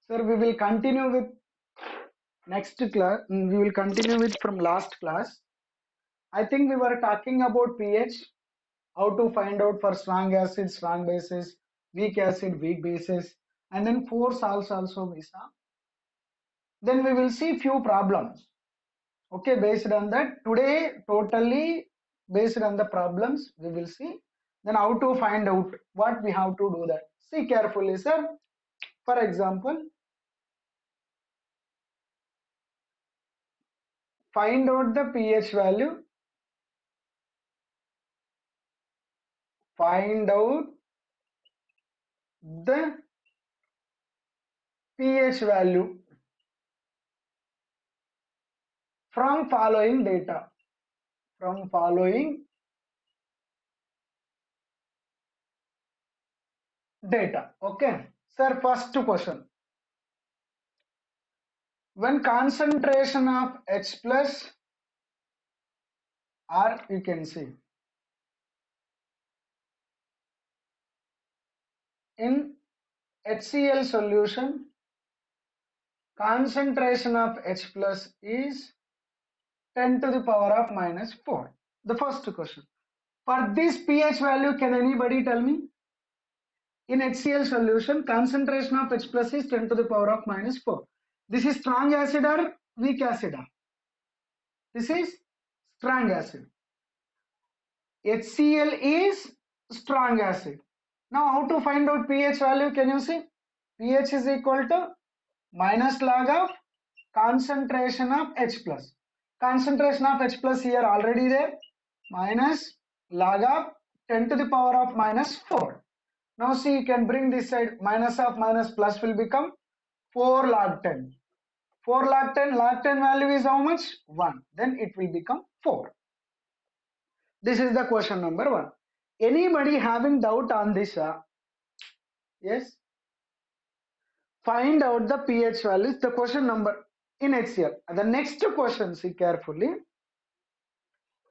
Sir, we will continue with next class. We will continue with from last class. I think we were talking about pH, how to find out for strong acid, strong bases, weak acid, weak bases, and then 4 salts also we saw. Then we will see few problems. Okay, based on that, today totally based on the problems we will see. Then how to find out what we have to do that. See carefully, sir. For example, find out the pH value. Find out the pH value from following data. From following data. Okay. Sir, first question. When concentration of H plus, or you can see in HCl solution, concentration of H plus is 10 to the power of minus 4. The first question. For this pH value, can anybody tell me? In HCl solution, concentration of H plus is 10 to the power of minus 4. This is strong acid or weak acid? This is strong acid. HCl is strong acid. Now how to find out pH value? Can you see? pH is equal to minus log of concentration of H plus. Concentration of H plus here already there. Minus log of 10 to the power of minus 4. Now see, you can bring this side, minus of minus plus will become 4 log 10. 4 log 10, log 10 value is how much? 1. Then it will become 4. This is the question number 1. Anybody having doubt on this? Yes? Find out the pH values, the question number in HCl. The next question, see carefully.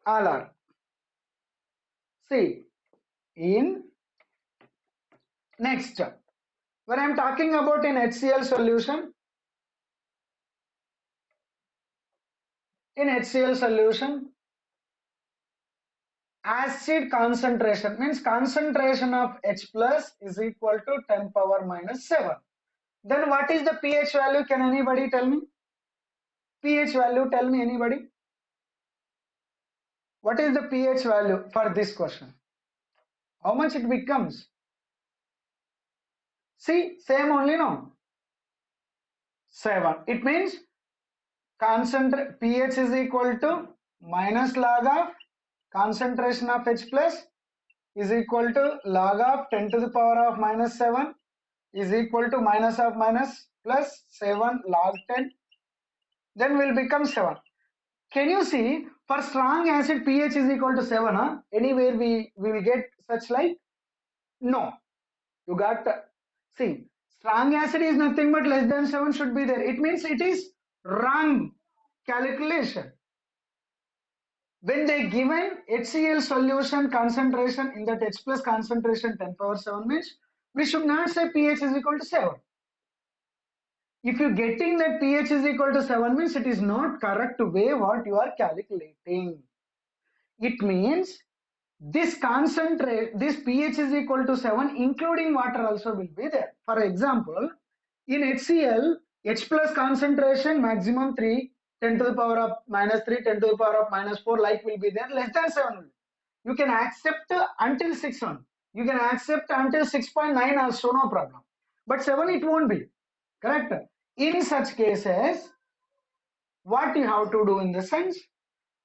All are. See, in next, when I am talking about in HCl solution, acid concentration means concentration of H plus is equal to 10 power minus 7. Then what is the pH value? Can anybody tell me? pH value, tell me anybody. What is the pH value for this question? How much it becomes? See, same only, no? 7. It means pH is equal to minus log of concentration of H plus is equal to log of 10 to the power of minus 7 is equal to minus of minus plus 7 log 10. Then will become 7. Can you see, for strong acid pH is equal to 7, huh? Anywhere we will get such like? No. You got, see, strong acid is nothing but less than 7 should be there. It means it is wrong calculation. When they given HCl solution concentration in that H plus concentration 10 power 7 means we should not say pH is equal to 7. If you getting that pH is equal to 7 means it is not correct way what you are calculating. It means this pH is equal to 7 including water also will be there. For example, in HCl, H plus concentration maximum 3, 10 to the power of minus 3, 10 to the power of minus 4 like will be there, less than 7. You can accept until 6 on. You can accept until 6.9 also, no problem. But 7 it won't be. Correct? In such cases, what you have to do in the sense,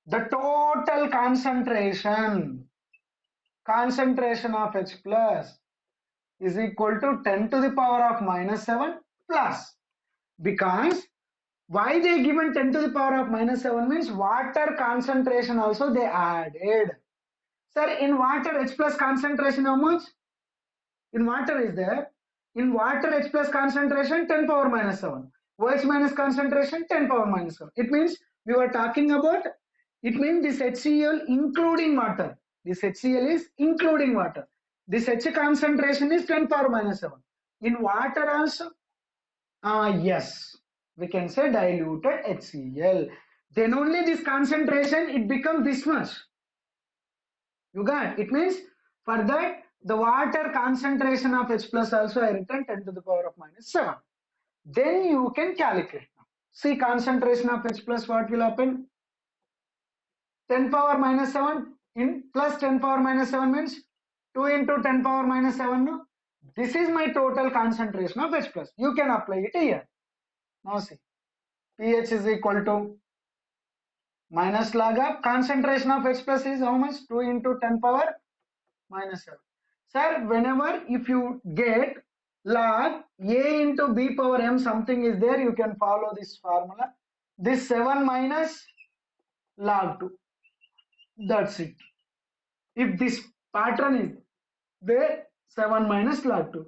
the total concentration of H plus is equal to 10 to the power of minus 7 plus, because why they given 10 to the power of minus 7 means water concentration also they added. Sir, in water H plus concentration how much? In water is there. In water H plus concentration 10 power minus 7. OH minus concentration 10 power minus 7. It means we were talking about, it means this HCl including water. This HCl is including water. This H concentration is 10 power minus 7. In water also Yes, we can say diluted HCl. Then only this concentration, it becomes this much. You got it? Means for that the water concentration of H plus also I written 10 to the power of minus 7. Then you can calculate. See concentration of H plus, what will happen? 10 power minus 7 in plus 10 power minus 7 means 2 into 10 power minus 7. No? This is my total concentration of H plus. You can apply it here. Now see, pH is equal to minus log of concentration of H plus is how much? 2 into 10 power minus 7. Sir, whenever if you get log A into B power M something is there, you can follow this formula. This 7 minus log 2. That's it. If this pattern is there, 7 minus log 2.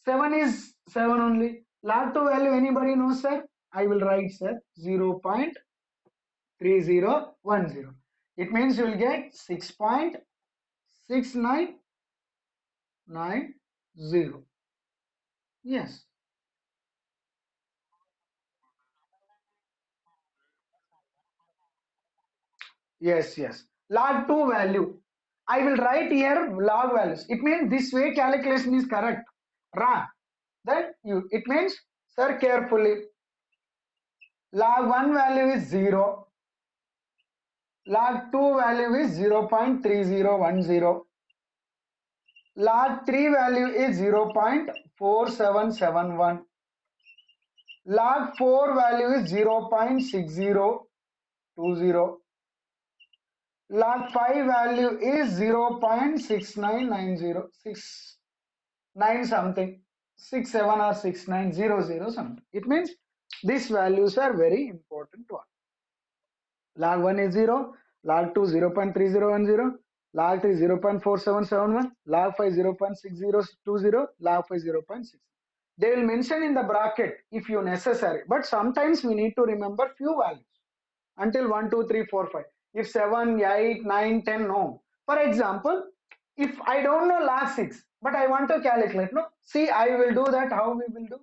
7 is 7 only. Log 2 value anybody knows, sir? I will write, sir, 0.3010. It means you will get 6.6990. Yes. Yes, yes. Log 2 value. I will write here log values. It means this way calculation is correct. Wrong. Then you, it means, sir, carefully. Log 1 value is 0. Log 2 value is 0.3010. Log 3 value is 0.4771. Log 4 value is 0.6020. Log 5 value is 0.6990. 9 something. 67 or 6900 something. It means these values are very important to us. Log 1 is 0, log 2 0.3010, log 3 0.4771, log 5 0.6020, log 5 0.6. They will mention in the bracket if you necessary, but sometimes we need to remember few values until 1, 2, 3, 4, 5. If 7, 8, 9, 10, no. For example, if I don't know log 6, but I want to calculate, no? See, I will do that. How we will do?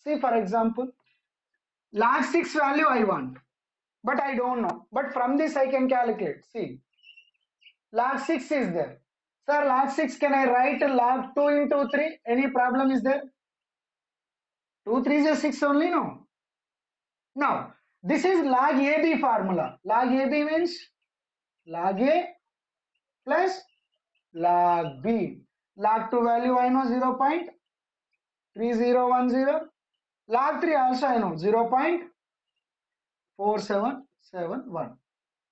See, for example, log 6 value I want, but I don't know. But from this I can calculate. See, log 6 is there. Sir, log 6 can I write log 2 into 3? Any problem is there? 2 3 is 6 only, no? Now, this is log AB formula. Log AB means log A plus log B. Log 2 value I know 0.3010. Log 3 also I know 0.4771.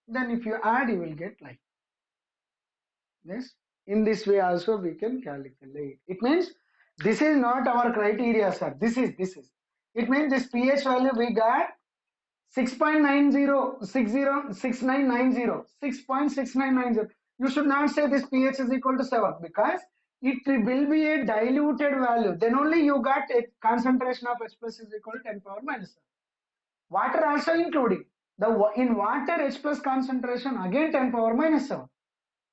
Then if you add, you will get like this. In this way also we can calculate. It means this is not our criteria, sir. This is. It means this pH value we got 6.90. You should not say this pH is equal to 7 because it will be a diluted value. Then only you got a concentration of H plus is equal to 10 power minus 7. Water also including. In water H plus concentration again 10 power minus 7.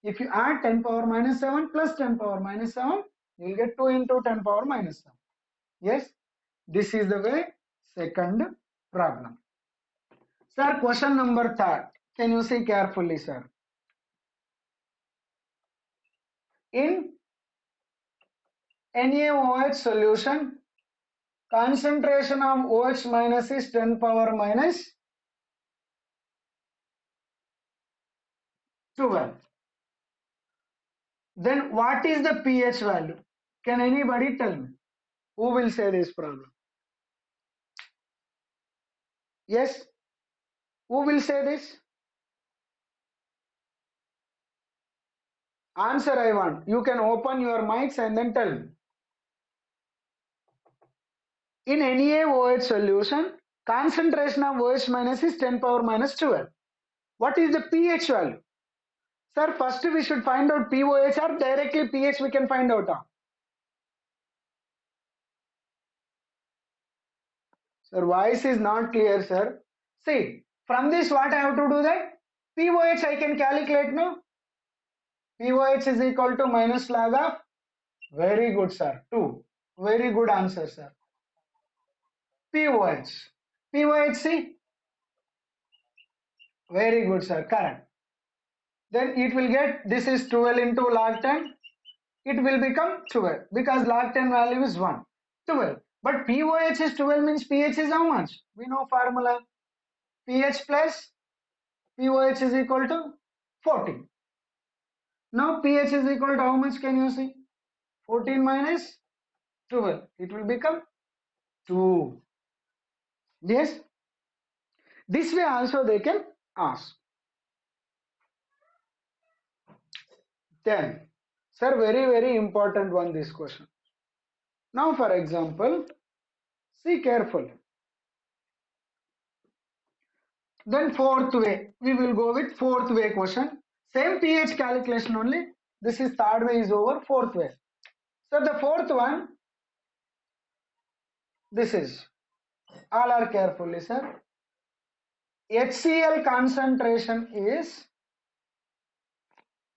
If you add 10 power minus 7 plus 10 power minus 7, you will get 2 into 10 power minus 7. Yes, this is the way. Second problem. Sir, question number 3. Can you see carefully, sir? In NaOH solution, concentration of OH minus is 10 power minus 12. Then what is the pH value? Can anybody tell me? Who will say this problem? Yes? Who will say this? Answer I want. You can open your mics and then tell me. In NaOH solution, concentration of OH minus is 10 power minus 12. What is the pH value? Sir, first we should find out pOH or directly pH we can find out. Sir, voice is not clear, sir. See, from this what I have to do that? pOH I can calculate, no? pOH is equal to minus log of, very good, sir, 2. Very good answer, sir. POH. POHC? Very good, sir. Correct. Then it will get, this is 12 into log 10. It will become 12 because log 10 value is 1. 12. But POH is 12 means pH is how much? We know formula. pH plus POH is equal to 14. Now pH is equal to how much can you see? 14 minus 12. It will become 2. Yes. This way also they can ask. Then, sir, very important one this question. Now for example, see carefully. Then fourth way, we will go with fourth way question. Same pH calculation only. This is third way is over, fourth way. So the fourth one, this is, all are carefully, sir. HCl concentration is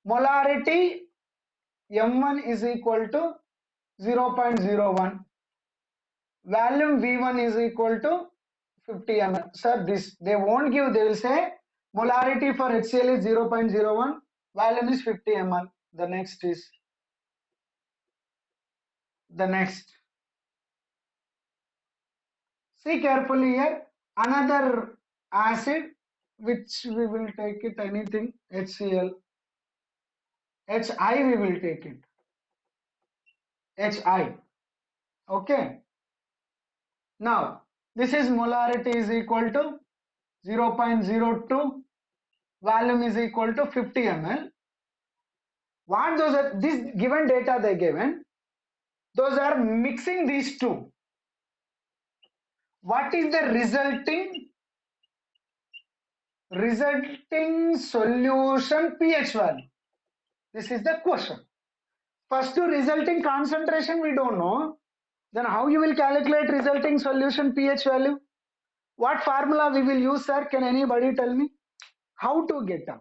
molarity M1 is equal to 0.01. Volume V1 is equal to 50 ml. Sir, this they won't give, they will say molarity for HCl is 0.01, volume is 50 ml. The next is the next. See carefully here, another acid which we will take it anything, HCl, HI we will take it, HI. Okay. Now this is molarity is equal to 0.02, volume is equal to 50 ml. What those are, this given data they given, those are mixing these two. What is the resulting solution pH value? This is the question. First to resulting concentration we don't know. Then how you will calculate resulting solution pH value? What formula we will use, sir? Can anybody tell me? How to get them?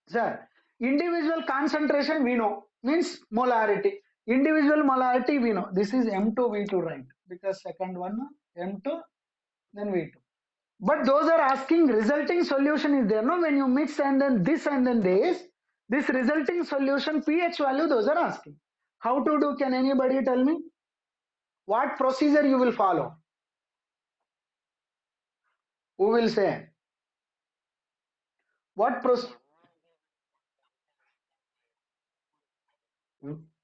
Sir, individual concentration we know, means molarity. Individual molarity we know. This is M2V2, right? Because second one, M2, then V2. But those are asking resulting solution is there, no? When you mix and then this resulting solution pH value, those are asking. How to do? Can anybody tell me? What procedure you will follow? Who will say? What procedure?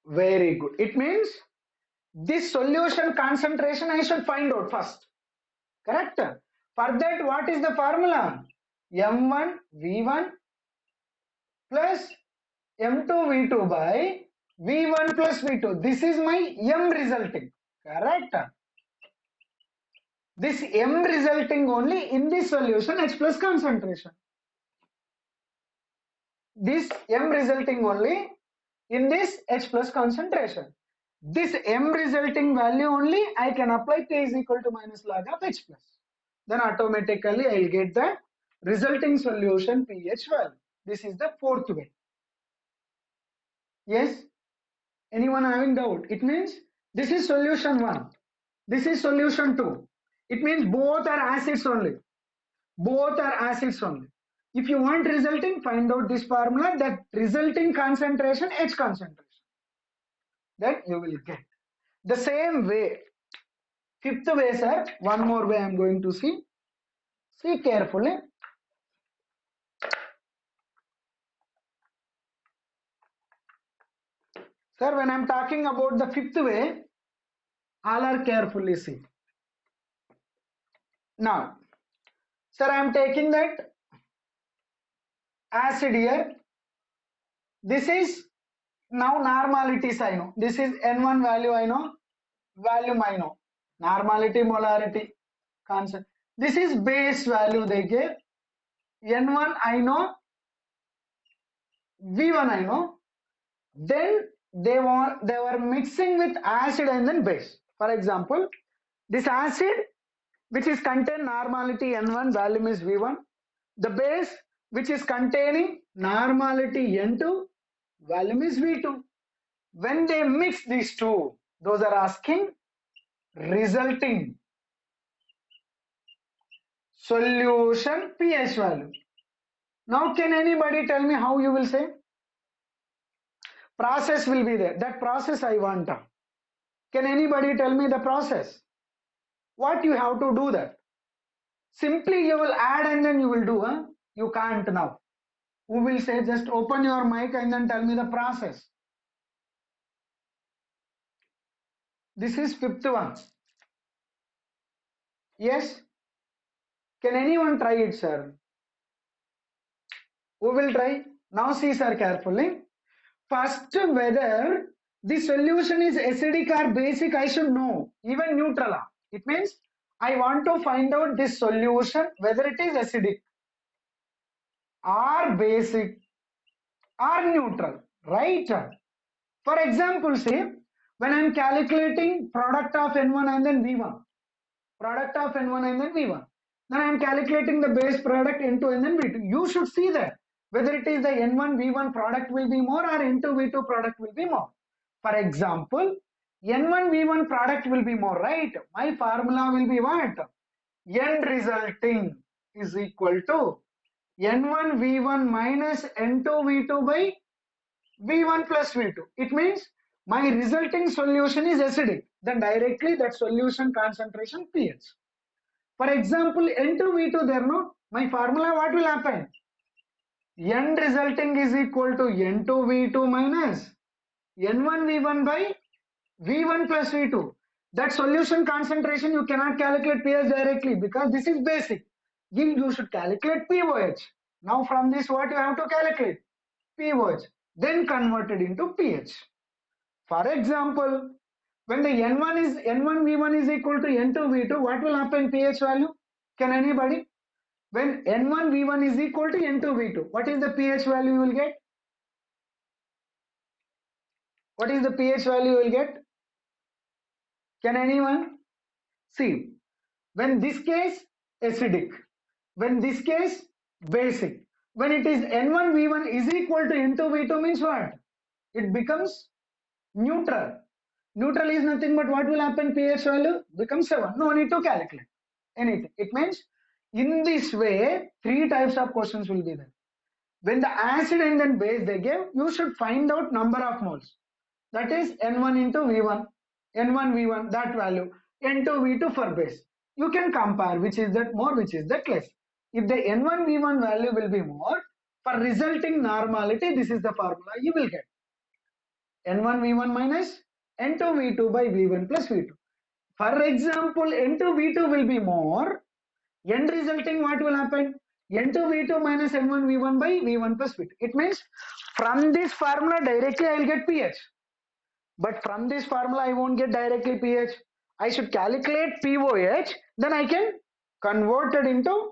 Very good. It means this solution concentration I should find out first. Correct? For that, what is the formula? M1 V1 plus M2 V2 by V1 plus V2. This is my M resulting. Correct? This M resulting only in this solution H plus concentration. This M resulting only in this H plus concentration. This M resulting value only I can apply K is equal to minus log of H plus. Then automatically I will get the resulting solution pH value. This is the fourth way. Yes? Anyone having doubt? It means this is solution 1. This is solution 2. It means both are acids only. Both are acids only. If you want resulting, find out this formula, that resulting concentration, H concentration. Then you will get. The same way, fifth way, sir, one more way I am going to see. See carefully. Sir, when I am talking about the fifth way, all are carefully see. Now, sir, I am taking that acid here. This is now normalities I know. This is N1 value I know, volume I know. Normality, molarity, constant. This is base value they gave. N1 I know, V1 I know. Then they were mixing with acid and then base. For example, this acid which is contain normality N1, volume is V1. The base which is containing normality N2, volume is V2. When they mix these two, those are asking resulting solution pH value. Now can anybody tell me how you will say? Process will be there. That process I want. Can anybody tell me the process? What you have to do that? Simply you will add and then you will do. Huh? You can't now. Who will say just open your mic and then tell me the process? This is fifth one. Yes? Can anyone try it, sir? Who will try? Now see, sir, carefully. First, whether the solution is acidic or basic, I should know. Even neutral. It means I want to find out this solution, whether it is acidic or basic or neutral, right? For example, see, when I am calculating product of N1 and then V1, product of N1 and then V1, then I am calculating the base product N2 and then V2. You should see that whether it is the N1 V1 product will be more or N2 V2 product will be more. For example, N1 V1 product will be more, right? My formula will be what? N resulting is equal to N1 V1 minus N2 V2 by V1 plus V2. It means my resulting solution is acidic. Then directly that solution concentration pH. For example, N2V2 there, no? My formula what will happen? N resulting is equal to N2V2 minus N1V1 by V1 plus V2. That solution concentration you cannot calculate pH directly because this is basic. You should calculate pOH. Now from this what you have to calculate? pOH. Then converted into pH. For example, when the N1V1 is equal to N2V2, what will happen pH value? Can anybody? When N1V1 is equal to N2V2, what is the pH value you will get? What is the pH value you will get? Can anyone? See, when this case acidic, when this case basic, when it is N1V1 is equal to N2V2 means what? It becomes neutral. Neutral is nothing but what will happen? pH value becomes 7. No need to calculate anything. It means in this way, three types of questions will be there. When the acid and then base they give, you should find out number of moles. That is N1 into V1, N1 V1, that value, N2 V2 for base. You can compare which is that more, which is that less. If the N1 V1 value will be more, for resulting normality, this is the formula you will get. N1 V1 minus N2 V2 by V1 plus V2. For example, N2 V2 will be more, N resulting what will happen? N2 V2 minus N1 V1 by V1 plus V2. It means from this formula directly I will get pH. But from this formula I won't get directly pH. I should calculate pOH, then I can convert it into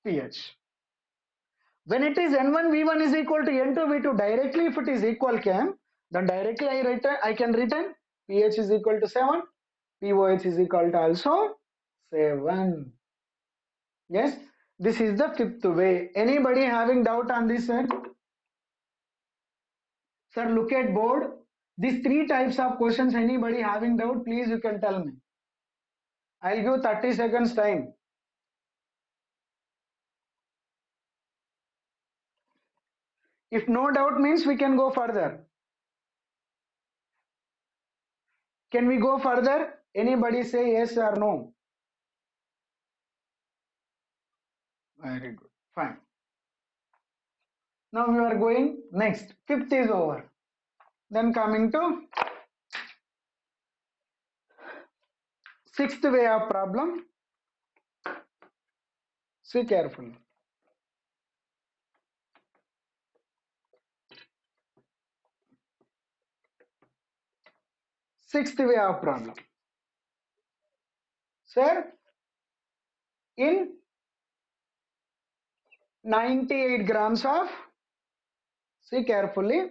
pH. When it is N1 V1 is equal to N2 V2 directly, if it is equal chem, then directly I can written pH is equal to 7, pOH is equal to also 7. Yes, this is the fifth way. Anybody having doubt on this, sir? Sir, look at board. These three types of questions, anybody having doubt, please you can tell me. I'll give 30 seconds time. If no doubt means we can go further. Can we go further? Anybody say yes or no? Very good. Fine. Now we are going next. Fifth is over. Then coming to sixth way of problem. See carefully. Sixth way of problem. Sir, in 98 grams of, see carefully,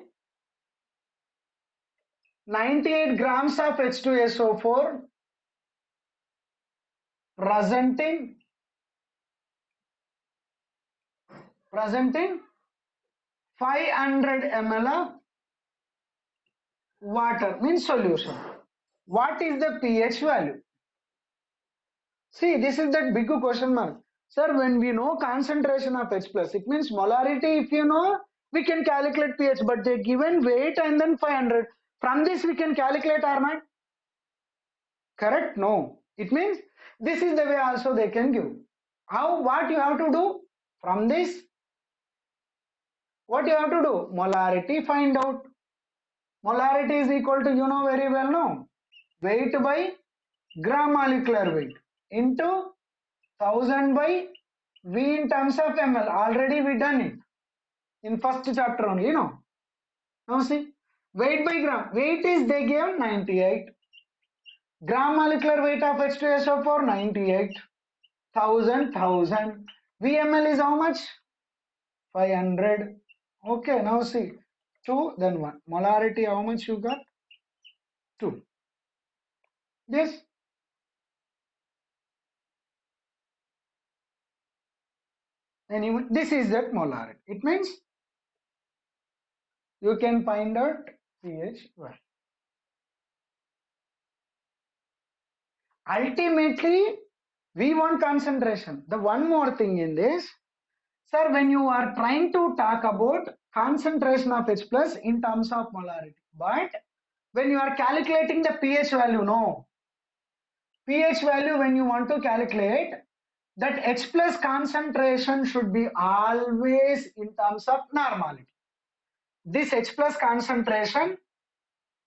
98 grams of H2SO4 presenting 500 ml of water means solution. What is the pH value? See, this is that big question mark. Sir, when we know concentration of H plus, it means molarity. If you know, we can calculate pH, but they given weight and then 500. From this, we can calculate or not? Correct? No. It means this is the way also they can give. How? What you have to do? From this, what you have to do? Molarity find out. Molarity is equal to, you know very well, no? Weight by gram molecular weight into 1000 by V in terms of ml. Already we done it in first chapter only, no? Now see, weight by gram. Weight is they gave 98. Gram molecular weight of H2SO4 98. 1000. VML is how much? 500. Okay, now see. 2, then 1. Molarity, how much you got? 2. Yes. Anyway, this is that molarity. It means you can find out pH value. Ultimately, we want concentration. The one more thing in this, sir, when you are trying to talk about concentration of H plus in terms of molarity, but when you are calculating the pH value, no. pH value when you want to calculate, that H plus concentration should be always in terms of normality. This H plus concentration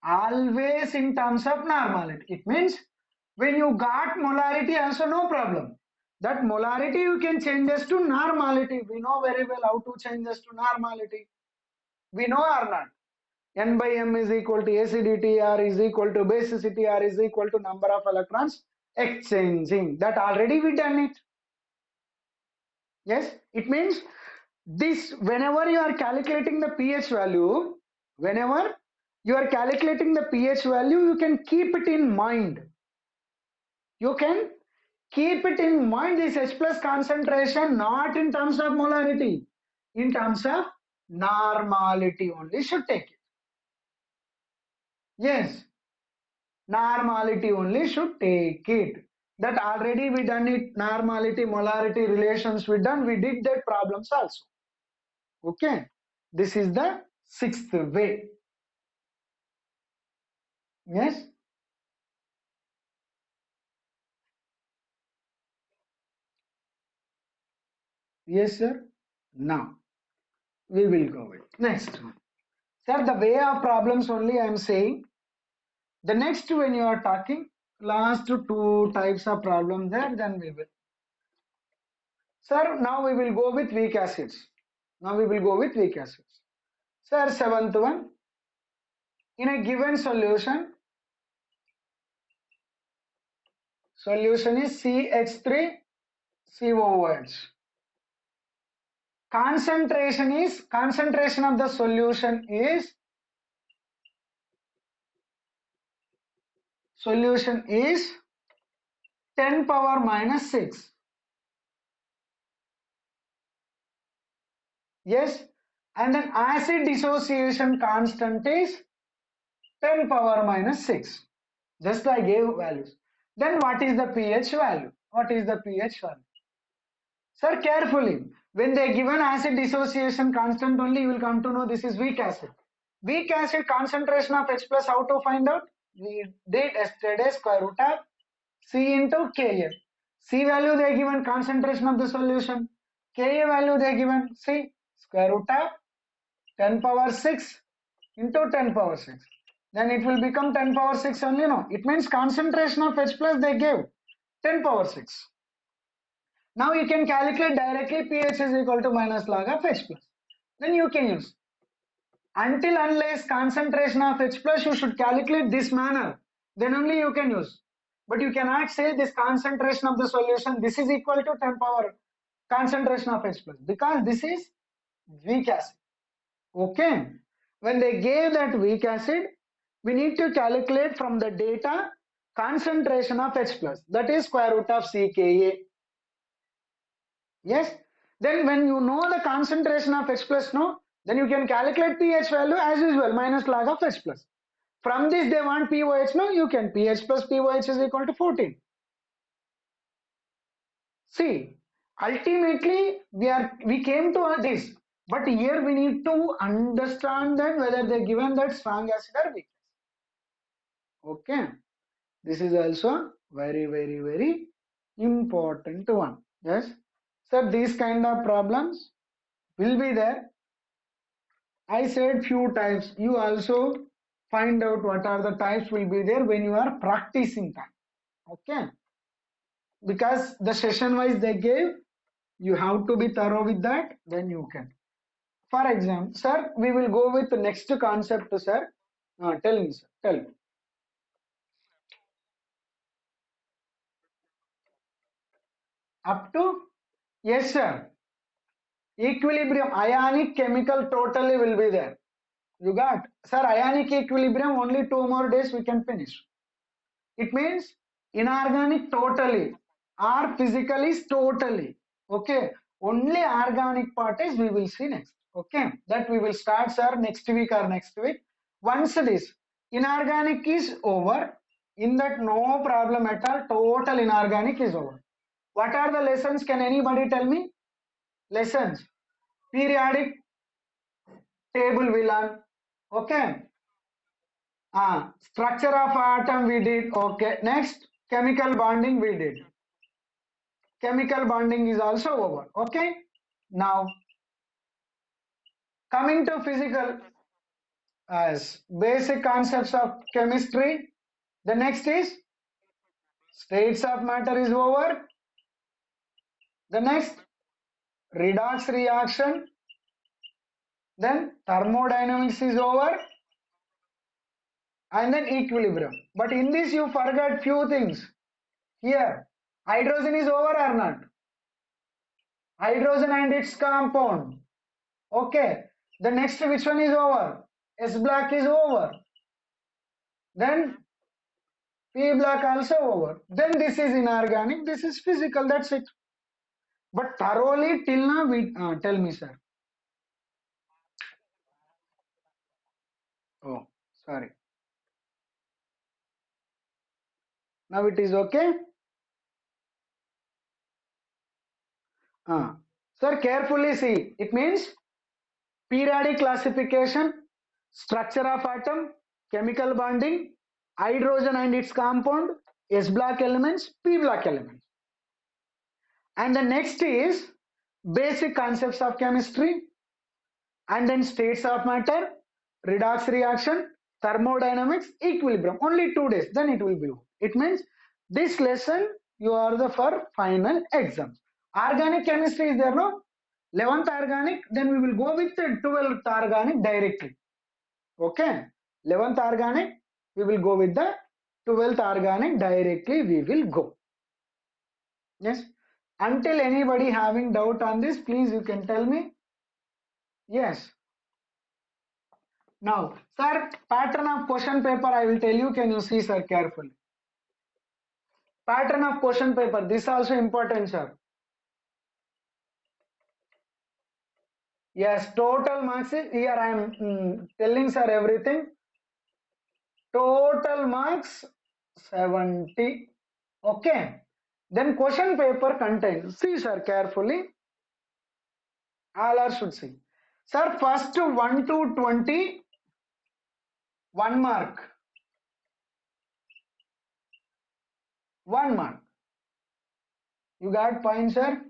always in terms of normality. It means when you got molarity also no problem. That molarity you can change this to normality. We know very well how to change this to normality. We know or not? N by M is equal to acidity, R is equal to basicity, R is equal to number of electrons exchanging. That already we done it. Yes, it means this whenever you are calculating the pH value, whenever you are calculating the pH value, you can keep it in mind. You can keep it in mind this H plus concentration not in terms of molarity, in terms of normality only should take it. Yes, normality only should take it. That already we done it. Normality, molarity relations we done. We did that problems also. Okay, this is the sixth way. Yes. Yes, sir. Now we will go with next one. Sir, the way of problems only I am saying. The next when you are talking, last two types of problems there, then we will. Sir, now we will go with weak acids. Now we will go with weak acids. Sir, seventh one. In a given solution, solution is CH3COOH. Concentration of the solution is 10 power minus 6. Yes, and then acid dissociation constant is 10 power minus 6. Just I gave values. Then what is the pH value? What is the pH value? Sir, carefully. When they given acid dissociation constant only, you will come to know this is weak acid. Weak acid concentration of H plus, how to find out? We did yesterday square root of C into Ka. C value they given concentration of the solution. Ka value they given C square root of 10 power 6 into 10 power 6. Then it will become 10 power 6 only, no. It means concentration of H plus they gave 10 power 6. Now you can calculate directly pH is equal to minus log of H plus. Then you can use. Until unless concentration of H plus you should calculate this manner. Then only you can use. But you cannot say this concentration of the solution, this is equal to 10 power concentration of H plus. Because this is weak acid. Okay. When they gave that weak acid, we need to calculate from the data concentration of H plus. That is square root of CKa. Yes. Then when you know the concentration of H plus, no, then you can calculate pH value as usual, minus log of H plus. From this they want pOH, no, you can pH plus pOH is equal to 14. See, Ultimately, we came to this, but here we need to understand that whether they given that strong acid or weak. Okay, this is also very important one. Yes, so these kind of problems will be there. I said few types. You also find out what are the types will be there when you are practicing time. Okay, because the session wise they gave, you have to be thorough with that, then you can. For example, sir, we will go with the next concept, sir. Tell me, sir. Tell me. Up to? Yes, sir. Equilibrium, ionic, chemical, totally will be there. You got? Sir, ionic equilibrium, only 2 more days we can finish. It means inorganic totally, or physical is totally. Okay. Only organic part is we will see next. Okay. That we will start, sir, next week or next week. Once this inorganic is over, in that no problem at all, total inorganic is over. What are the lessons? Can anybody tell me? Lessons. Periodic table we learn. Okay. Structure of atom we did. Okay. Next, chemical bonding we did. Chemical bonding is also over. Okay. Now, coming to physical, as basic concepts of chemistry. The next is states of matter is over. The next, redox reaction. Then thermodynamics is over. And then equilibrium. But in this you forgot few things. Here, hydrogen is over or not? Hydrogen and its compound. Okay. The next which one is over? S block is over. Then P block also over. Then this is inorganic. This is physical. That's it. But thoroughly till now, we tell me, sir. Oh, sorry. Now it is okay. Sir, carefully see. It means periodic classification, structure of atom, chemical bonding, hydrogen and its compound, S block elements, P block elements. And the next is basic concepts of chemistry, and then states of matter, redox reaction, thermodynamics, equilibrium. Only 2 days, then it will be over. It means this lesson you are the for final exams. Organic chemistry is there, no? 11th organic, then we will go with the 12th organic directly. Okay, 11th organic, we will go with the 12th organic directly, we will go. Yes, until anybody having doubt on this, please you can tell me. Yes. Now, sir, pattern of question paper I will tell you. Can you see, sir, carefully? Pattern of question paper. This also important, sir. Yes, total marks is here. I am telling, sir, everything. Total marks 70. Okay. Then question paper content. See, sir, carefully. All are should see. Sir, first 1 to 20, 1 mark. 1 mark. You got point, sir?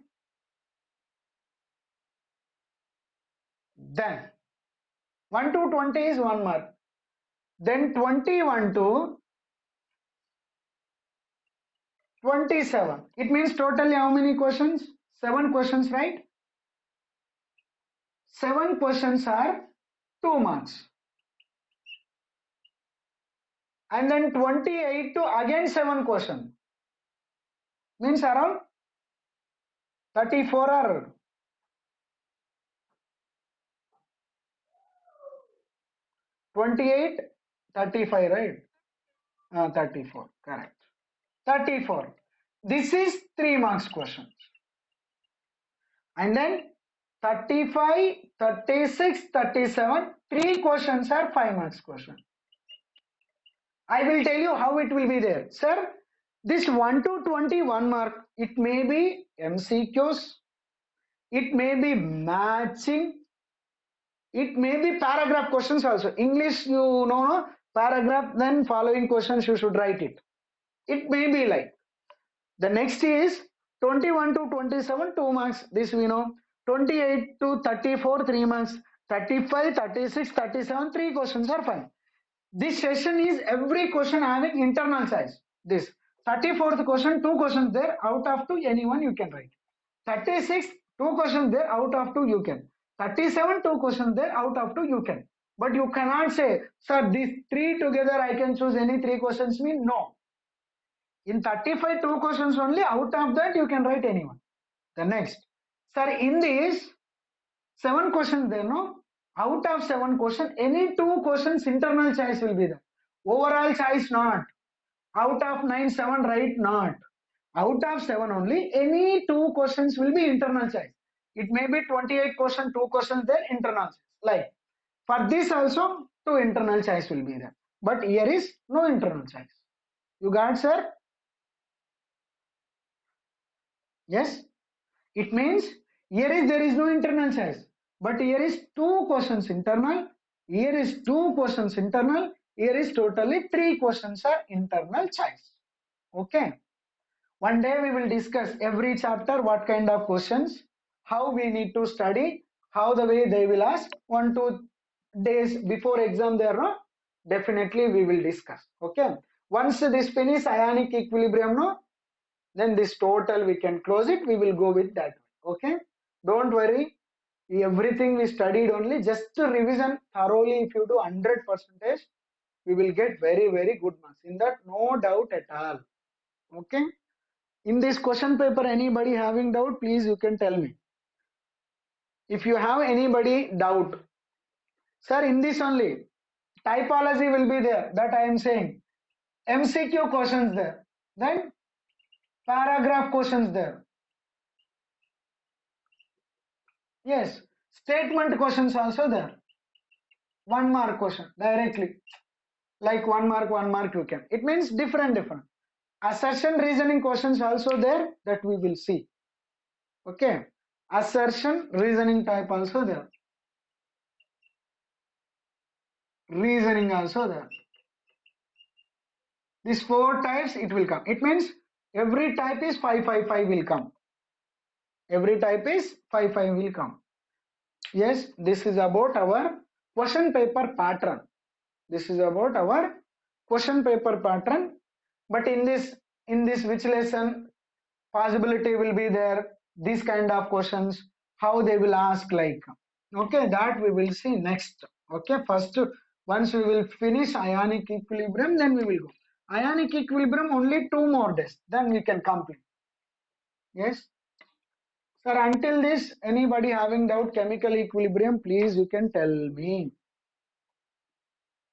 Then 1 to 20 is 1 mark. Then 21 to 27. It means totally how many questions? 7 questions, right? 7 questions are 2 marks. And then 28 to again 7 questions. Means around 34 or 28, 35, right? 34, correct. 34. This is 3 marks questions. And then 35, 36, 37, 3 questions are 5 marks question. I will tell you how it will be there. Sir, This 1 to 20 1 mark, it may be MCQs, it may be matching, it may be paragraph questions also. English, you know, no? Paragraph, then following questions you should write it. It may be like. The next is 21 to 27 2 marks, this we know. 28 to 34 3 marks. 35 36 37 3 questions are fine. This session is every question having internal choice. This 34th question, 2 questions there, out of 2 anyone you can write. 36, 2 questions there, out of 2 you can. 37, 2 questions there, out of 2 you can. But you cannot say, sir, these 3 together I can choose any 3 questions. Mean no. In 35, 2 questions only, out of that you can write anyone. The next, sir, in this 7 questions there, no? Out of 7 questions, any 2 questions internal choice will be there. Overall choice not. Out of 9, 7 right not. Out of 7 only, any 2 questions will be internal choice. It may be 28 questions, 2 questions there, internal choice. Like, for this also, 2 internal choice will be there. But here is no internal choice. You got, sir? Yes? It means here there is no internal choice. But here is 2 questions internal. Here is 2 questions internal. Here is totally 3 questions are internal choice. Okay. One day we will discuss every chapter, what kind of questions, how we need to study, how the way they will ask. 1-2 days before exam there, no? Definitely we will discuss. Okay. Once this finish ionic equilibrium, no? Then this total we can close it. We will go with that. Okay. Don't worry. Everything we studied only, just to revision thoroughly. If you do 100%, we will get very, very good marks. In that, no doubt at all. Okay. In this question paper, anybody having doubt, please you can tell me. If you have anybody doubt, sir, in this only, typology will be there, that I am saying. MCQ questions there. Then paragraph questions there. Yes. Statement questions also there. 1 mark question directly. Like 1 mark you can. It means different. Assertion reasoning questions also there, that we will see. Okay. Assertion reasoning type also there. Reasoning also there. These 4 types it will come. It means every type is 5 5 5 will come. Every type is 5 5 will come. Yes, this is about our question paper pattern. This is about our question paper pattern. But in this which lesson possibility will be there, these kind of questions, how they will ask, like, okay, that we will see next. Okay, first once we will finish ionic equilibrium, then we will go ionic equilibrium, only 2 more days, then we can complete. Yes, sir, until this anybody having doubt chemical equilibrium, please you can tell me.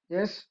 Yes.